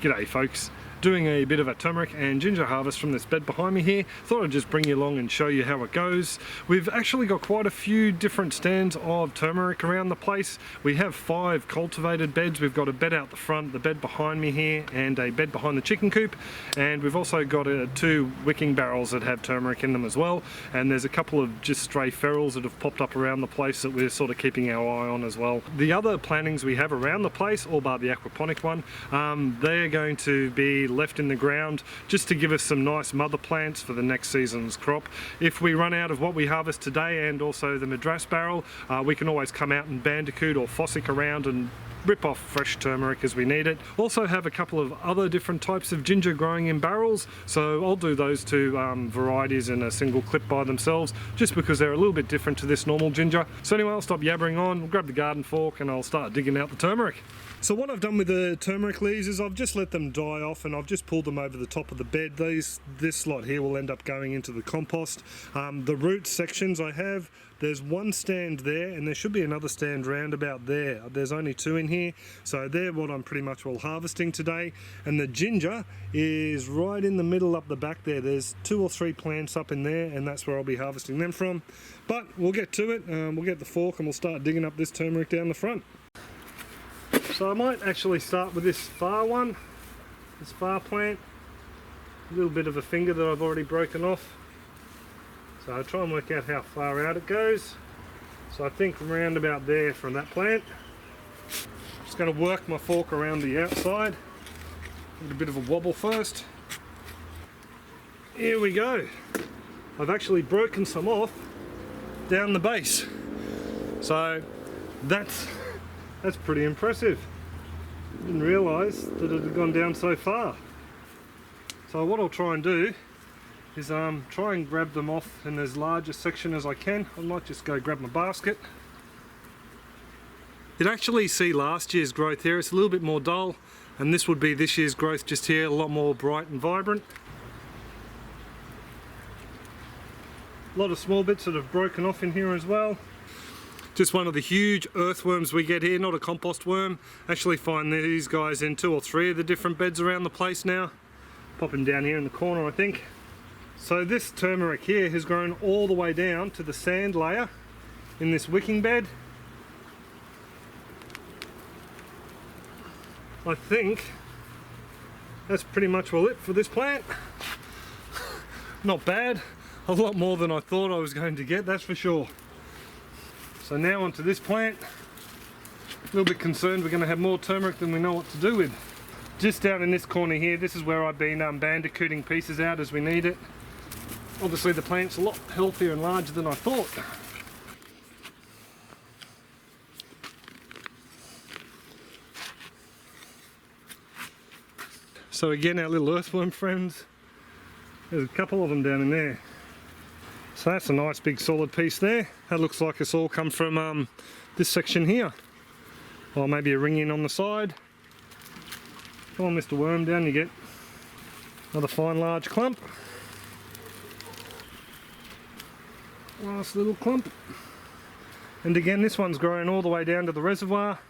G'day folks, doing a bit of a turmeric and ginger harvest from this bed behind me here. Thought I'd just bring you along and show you how it goes. We've actually got quite a few different stands of turmeric around the place. We have 5 cultivated beds. We've got a bed out the front, the bed behind me here, and a bed behind the chicken coop. And we've also got 2 wicking barrels that have turmeric in them as well. And there's a couple of just stray ferals that have popped up around the place that we're sort of keeping our eye on as well. The other plantings we have around the place, all bar the aquaponic one, they're going to be left in the ground just to give us some nice mother plants for the next season's crop. If we run out of what we harvest today and also the madras barrel, we can always come out and bandicoot or fossick around and rip off fresh turmeric as we need it. Also have a couple of other different types of ginger growing in barrels, so I'll do those 2 varieties in a single clip by themselves just because they're a little bit different to this normal ginger. So anyway, I'll stop yabbering on, we'll grab the garden fork and I'll start digging out the turmeric. So what I've done with the turmeric leaves is I've just let them die off and I've just pulled them over the top of the bed. This lot here will end up going into the compost. The root sections I have, there's 1 stand there and there should be another stand round about there. There's only 2 in here, so they're what I'm pretty much all harvesting today. And the ginger is right in the middle up the back there. There's 2 or 3 plants up in there and that's where I'll be harvesting them from. But we'll get to it, we'll get the fork and we'll start digging up this turmeric down the front. So I might actually start with this far one, this far plant. A little bit of a finger that I've already broken off. So I'll try and work out how far out it goes. So I think around about there from that plant. Just going to work my fork around the outside. Get a bit of a wobble first. Here we go. I've actually broken some off down the base. So that's pretty impressive. Didn't realise that it had gone down so far. So what I'll try and do is try and grab them off in as large a section as I can. I might just go grab my basket. You'd actually see last year's growth here. It's a little bit more dull, and this would be this year's growth just here, a lot more bright and vibrant. A lot of small bits that have broken off in here as well. Just one of the huge earthworms we get here, not a compost worm. Actually find these guys in 2 or 3 of the different beds around the place now. Popping down here in the corner, I think. So this turmeric here has grown all the way down to the sand layer in this wicking bed. I think that's pretty much well it for this plant. Not bad. A lot more than I thought I was going to get, that's for sure. So now onto this plant. A little bit concerned we're going to have more turmeric than we know what to do with. Just down in this corner here, this is where I've been bandicooting pieces out as we need it. Obviously the plant's a lot healthier and larger than I thought. So again, our little earthworm friends, there's a couple of them down in there. So that's a nice big solid piece there. That looks like it's all come from this section here. Or maybe a ring in on the side. Come on, Mr. Worm, down you get. Another fine large clump. Nice little clump. And again, this one's growing all the way down to the reservoir.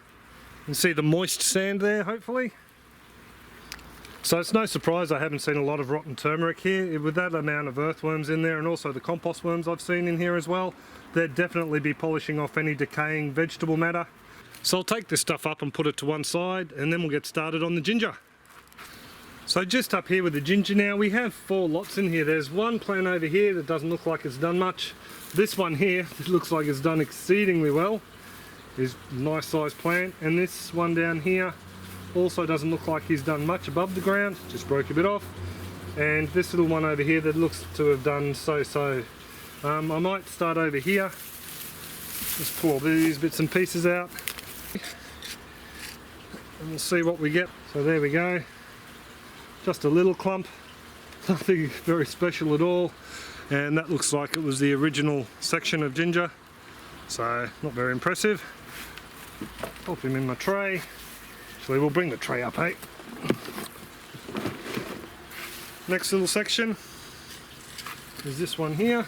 You can see the moist sand there, hopefully. So it's no surprise I haven't seen a lot of rotten turmeric here. With that amount of earthworms in there and also the compost worms I've seen in here as well, they'd definitely be polishing off any decaying vegetable matter. So I'll take this stuff up and put it to one side and then we'll get started on the ginger. So just up here with the ginger now, we have 4 lots in here. There's one plant over here that doesn't look like it's done much. This one here, it looks like it's done exceedingly well. Is a nice sized plant. And this one down here also doesn't look like he's done much above the ground, just broke a bit off. And this little one over here that looks to have done so-so. I might start over here, just pull all these bits and pieces out and we'll see what we get. So there we go, just a little clump, nothing very special at all, and that looks like it was the original section of ginger, so not very impressive. Pop him in my tray. So we'll bring the tray up, hey? Next little section is this one here.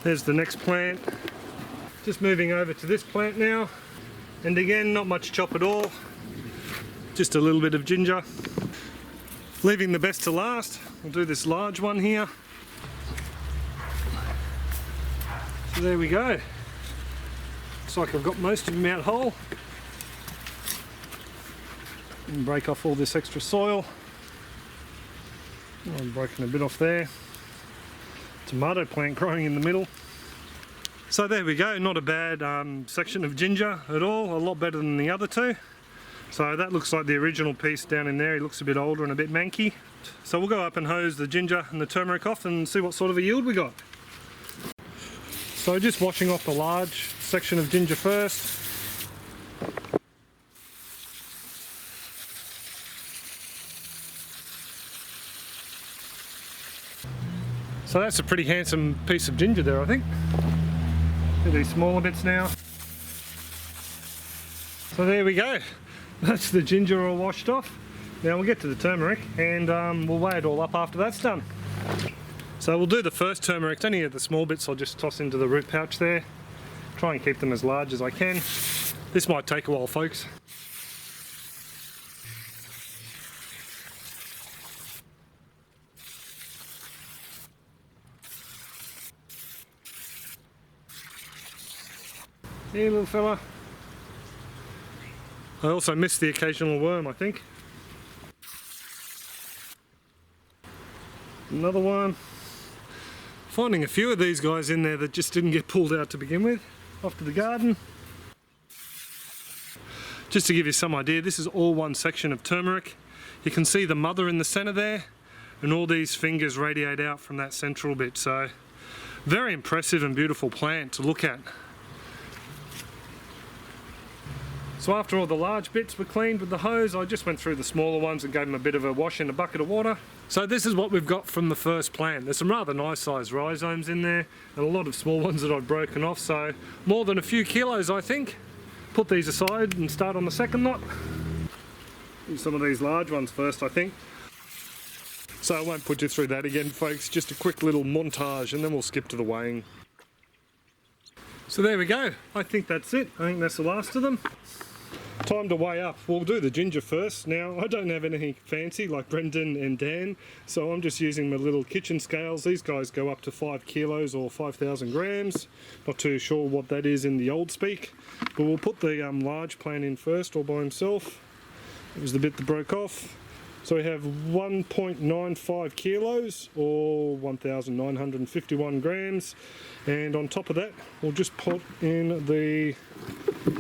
There's the next plant. Just moving over to this plant now. And again, not much chop at all. Just a little bit of ginger. Leaving the best to last, we'll do this large one here. So there we go. Looks like I've got most of them out whole. And break off all this extra soil. I'm breaking a bit off there. Tomato plant growing in the middle. So there we go, not a bad section of ginger at all, a lot better than the other two. So that looks like the original piece down in there. He looks a bit older and a bit manky. So we'll go up and hose the ginger and the turmeric off and see what sort of a yield we got. So just washing off the large section of ginger first. So that's a pretty handsome piece of ginger there, I think. These smaller bits now. So there we go. That's the ginger all washed off. Now we'll get to the turmeric and we'll weigh it all up after that's done. So we'll do the first turmeric. Any of the small bits I'll just toss into the root pouch there. Try and keep them as large as I can. This might take a while, folks. Here, little fella. I also missed the occasional worm, I think. Another one. Finding a few of these guys in there that just didn't get pulled out to begin with. Off to the garden. Just to give you some idea, this is all one section of turmeric. You can see the mother in the center there, and all these fingers radiate out from that central bit. So, very impressive and beautiful plant to look at. So after all the large bits were cleaned with the hose, I just went through the smaller ones and gave them a bit of a wash in a bucket of water. So this is what we've got from the first plant. There's some rather nice sized rhizomes in there and a lot of small ones that I've broken off, so more than a few kilos I think. Put these aside and start on the second lot. Do some of these large ones first, I think. So I won't put you through that again, folks, just a quick little montage and then we'll skip to the weighing. So there we go, I think that's it. I think that's the last of them. Time to weigh up. We'll do the ginger first. Now, I don't have anything fancy like Brendan and Dan, so I'm just using my little kitchen scales. These guys go up to 5 kilos or 5,000 grams. Not too sure what that is in the old speak, but we'll put the large plant in first all by himself. It was the bit that broke off. So we have 1.95 kilos or 1,951 grams, and on top of that we'll just put in the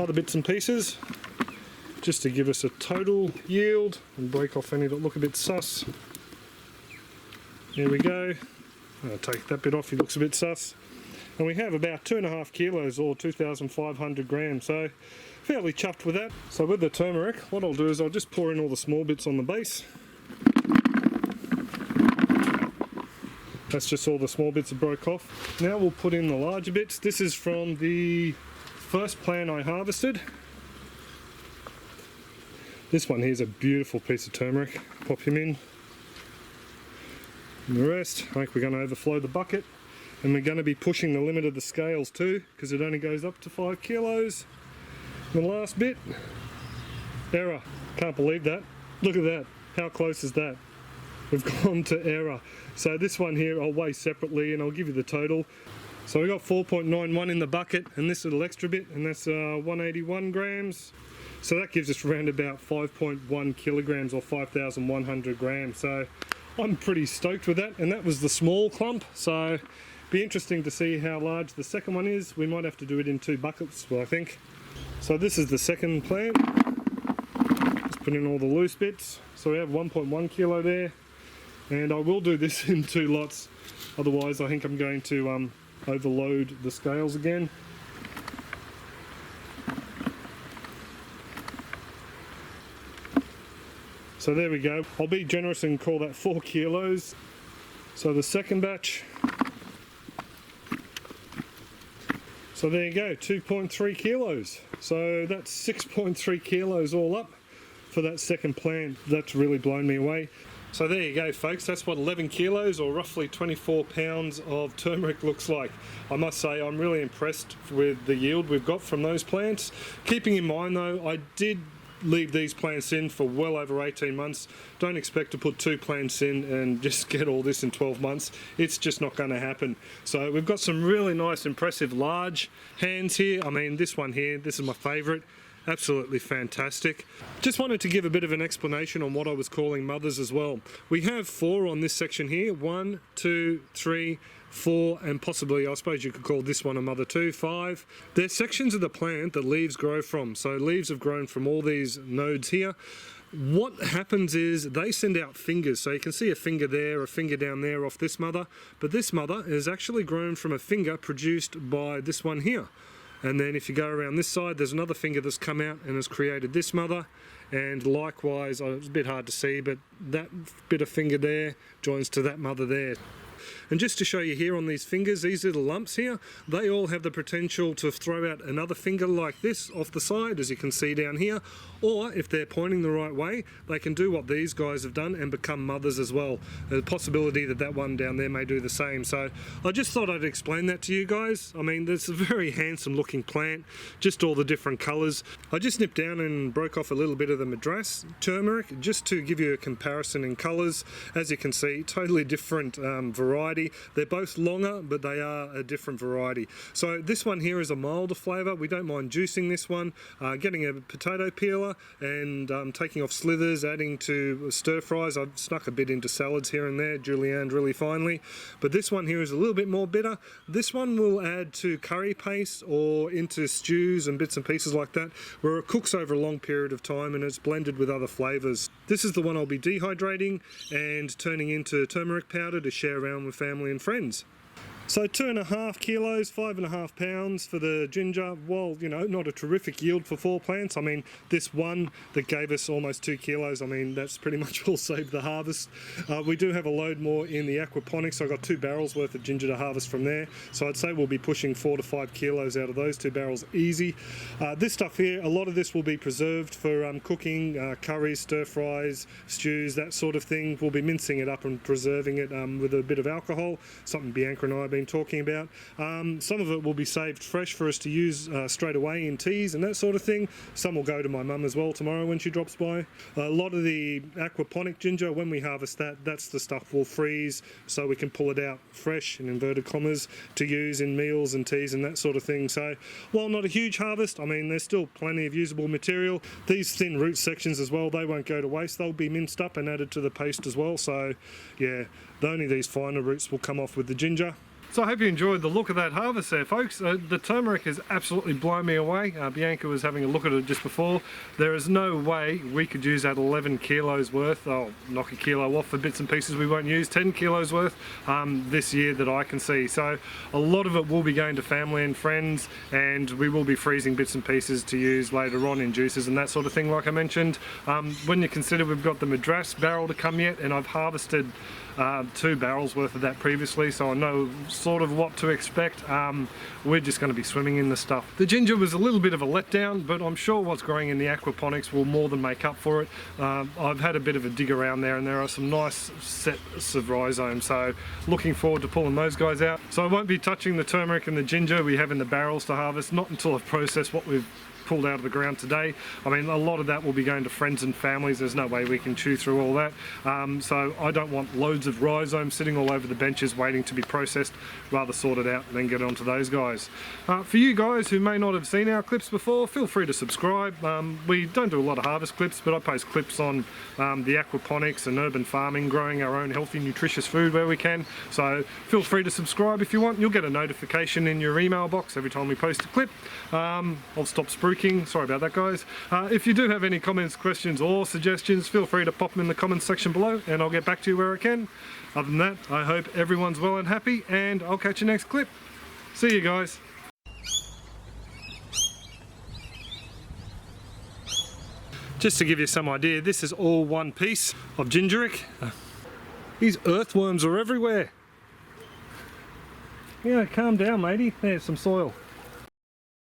other bits and pieces just to give us a total yield and break off any that look a bit sus. There we go. I'll take that bit off, he looks a bit sus. And we have about 2.5 kilos or 2,500 grams, so fairly chuffed with that. So with the turmeric, what I'll do is I'll just pour in all the small bits on the base. That's just all the small bits that broke off. Now we'll put in the larger bits. This is from the first plant I harvested. This one here is a beautiful piece of turmeric. Pop him in. And the rest, I think we're going to overflow the bucket. And we're going to be pushing the limit of the scales too, because it only goes up to 5 kilos. And the last bit, error. Can't believe that. Look at that. How close is that? We've gone to error. So this one here I'll weigh separately and I'll give you the total. So we got 4.91 in the bucket and this little extra bit, and that's 181 grams. So that gives us around about 5.1 kilograms or 5,100 grams. So I'm pretty stoked with that, and that was the small clump. So be interesting to see how large the second one is. We might have to do it in 2 buckets, I think. So this is the second plant. Just put in all the loose bits. So we have 1.1 kilo there, and I will do this in 2 lots. Otherwise I think I'm going to overload the scales again. So there we go. I'll be generous and call that 4 kilos. So the second batch. So there you go, 2.3 kilos. So that's 6.3 kilos all up for that second plant. That's really blown me away. So there you go, folks. That's what 11 kilos or roughly 24 pounds of turmeric looks like. I must say I'm really impressed with the yield we've got from those plants. Keeping in mind though, I did leave these plants in for well over 18 months. Don't expect to put 2 plants in and just get all this in 12 months. It's just not going to happen. So we've got some really nice, impressive large hands here. I mean, this one here, this is my favourite. Absolutely fantastic. Just wanted to give a bit of an explanation on what I was calling mothers as well. We have 4 on this section here. 1, 2, 3, 4, and possibly, I suppose you could call this one a mother too, 5. They're sections of the plant that leaves grow from. So leaves have grown from all these nodes here. What happens is they send out fingers. So you can see a finger there, a finger down there off this mother. But this mother is actually grown from a finger produced by this one here. And then if you go around this side, there's another finger that's come out and has created this mother. And likewise, it's a bit hard to see, but that bit of finger there joins to that mother there. And just to show you here on these fingers, these little lumps here, they all have the potential to throw out another finger like this off the side, as you can see down here. Or if they're pointing the right way, they can do what these guys have done and become mothers as well. There's a possibility that that one down there may do the same. So I just thought I'd explain that to you guys. I mean, there's a very handsome looking plant, just all the different colours. I just nipped down and broke off a little bit of the Madras turmeric just to give you a comparison in colours. As you can see, totally different variety. They're both longer, but they are a different variety. So this one here is a milder flavour. We don't mind juicing this one, getting a potato peeler and taking off slithers, adding to stir fries. I've snuck a bit into salads here and there, julienned really finely. But this one here is a little bit more bitter. This one will add to curry paste or into stews and bits and pieces like that, where it cooks over a long period of time and it's blended with other flavours. This is the one I'll be dehydrating and turning into turmeric powder to share around with family and friends. So 2.5 kilos, 5.5 pounds for the ginger. Well, you know, not a terrific yield for 4 plants. I mean, this one that gave us almost 2 kilos, I mean, that's pretty much all saved the harvest. We do have a load more in the aquaponics. So I got 2 barrels worth of ginger to harvest from there. So I'd say we'll be pushing 4 to 5 kilos out of those 2 barrels easy. This stuff here, a lot of this will be preserved for cooking, curries, stir fries, stews, that sort of thing. We'll be mincing it up and preserving it with a bit of alcohol, something Bianca and I have been talking about. Some of it will be saved fresh for us to use straight away in teas and that sort of thing. Some will go to my mum as well tomorrow when she drops by. A lot of the aquaponic ginger, when we harvest that, that's the stuff we'll freeze so we can pull it out fresh, in inverted commas, to use in meals and teas and that sort of thing. So while not a huge harvest, I mean, there's still plenty of usable material. These thin root sections as well, they won't go to waste. They'll be minced up and added to the paste as well. So yeah, only these finer roots will come off with the ginger. So I hope you enjoyed the look of that harvest there, folks. The turmeric has absolutely blown me away. Bianca was having a look at it just before. There is no way we could use that 11 kilos worth. I'll knock a kilo off for bits and pieces we won't use. 10 kilos worth this year that I can see. So a lot of it will be going to family and friends, and we will be freezing bits and pieces to use later on in juices and that sort of thing, like I mentioned. When you consider we've got the Madras barrel to come yet, and I've harvested 2 barrels worth of that previously, so I know sort of what to expect. We're just going to be swimming in the stuff. The ginger was a little bit of a letdown, but I'm sure what's growing in the aquaponics will more than make up for it. I've had a bit of a dig around there, and there are some nice sets of rhizomes, so looking forward to pulling those guys out. So I won't be touching the turmeric and the ginger we have in the barrels to harvest, not until I've processed what we've pulled out of the ground today. I mean, a lot of that will be going to friends and families. There's no way we can chew through all that. So I don't want loads of rhizomes sitting all over the benches waiting to be processed. Rather sort it out and then get onto those guys. For you guys who may not have seen our clips before, feel free to subscribe. We don't do a lot of harvest clips, but I post clips on the aquaponics and urban farming, growing our own healthy, nutritious food where we can. So feel free to subscribe if you want. You'll get a notification in your email box every time we post a clip. I'll stop spruiking. Sorry about that, guys. If you do have any comments, questions or suggestions, feel free to pop them in the comments section below and I'll get back to you where I can. Other than that, I hope everyone's well and happy, and I'll catch you next clip. See you guys. Just to give you some idea, this is all one piece of gingeric. These earthworms are everywhere. Yeah, calm down, matey. There's some soil.